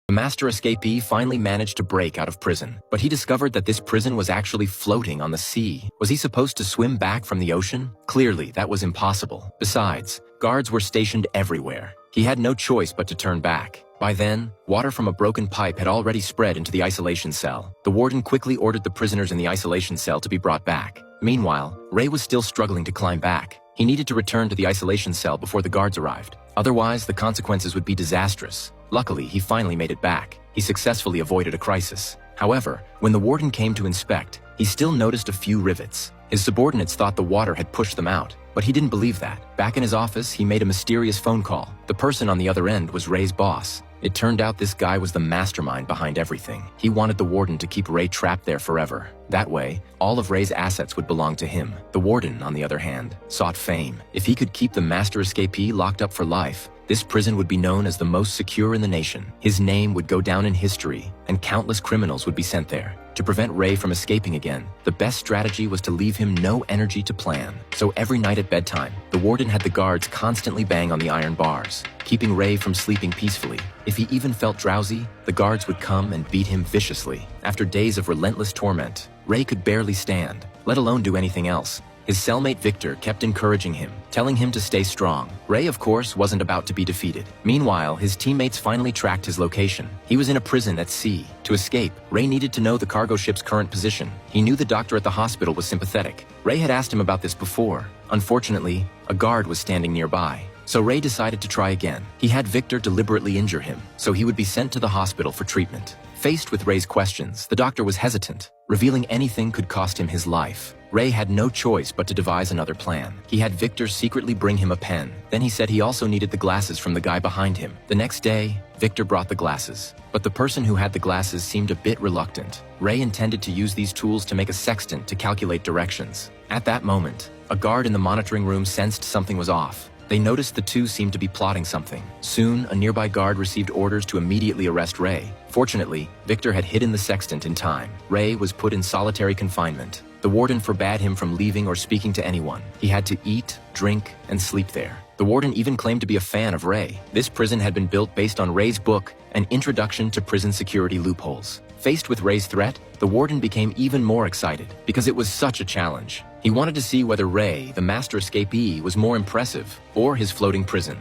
The master escapee finally managed to break out of prison, but he discovered that this prison was actually floating on the sea. Was he supposed to swim back from the ocean? Clearly, that was impossible. Besides, guards were stationed everywhere. He had no choice but to turn back. By then, water from a broken pipe had already spread into the isolation cell. The warden quickly ordered the prisoners in the isolation cell to be brought back. Meanwhile, Ray was still struggling to climb back. He needed to return to the isolation cell before the guards arrived. Otherwise, the consequences would be disastrous. Luckily, he finally made it back. He successfully avoided a crisis. However, when the warden came to inspect, he still noticed a few rivets. His subordinates thought the water had pushed them out, but he didn't believe that. Back in his office, he made a mysterious phone call. The person on the other end was Ray's boss. It turned out this guy was the mastermind behind everything. He wanted the warden to keep Ray trapped there forever. That way, all of Ray's assets would belong to him. The warden, on the other hand, sought fame. If he could keep the master escapee locked up for life, this prison would be known as the most secure in the nation. His name would go down in history, and countless criminals would be sent there. To prevent Ray from escaping again, the best strategy was to leave him no energy to plan. So every night at bedtime, the warden had the guards constantly bang on the iron bars, keeping Ray from sleeping peacefully. If he even felt drowsy, the guards would come and beat him viciously. After days of relentless torment, Ray could barely stand, let alone do anything else. His cellmate Victor kept encouraging him, telling him to stay strong. Ray, of course, wasn't about to be defeated. Meanwhile, his teammates finally tracked his location. He was in a prison at sea. To escape, Ray needed to know the cargo ship's current position. He knew the doctor at the hospital was sympathetic. Ray had asked him about this before. Unfortunately, a guard was standing nearby. So Ray decided to try again. He had Victor deliberately injure him, so he would be sent to the hospital for treatment. Faced with Ray's questions, the doctor was hesitant. Revealing anything could cost him his life. Ray had no choice but to devise another plan. He had Victor secretly bring him a pen. Then he said he also needed the glasses from the guy behind him. The next day, Victor brought the glasses. But the person who had the glasses seemed a bit reluctant. Ray intended to use these tools to make a sextant to calculate directions. At that moment, a guard in the monitoring room sensed something was off. They noticed the two seemed to be plotting something. Soon, a nearby guard received orders to immediately arrest Ray. Fortunately, Victor had hidden the sextant in time. Ray was put in solitary confinement. The warden forbade him from leaving or speaking to anyone. He had to eat, drink, and sleep there. The warden even claimed to be a fan of Ray. This prison had been built based on Ray's book, An Introduction to Prison Security Loopholes. Faced with Ray's threat, the warden became even more excited because it was such a challenge. He wanted to see whether Ray, the master escapee, was more impressive or his floating prison.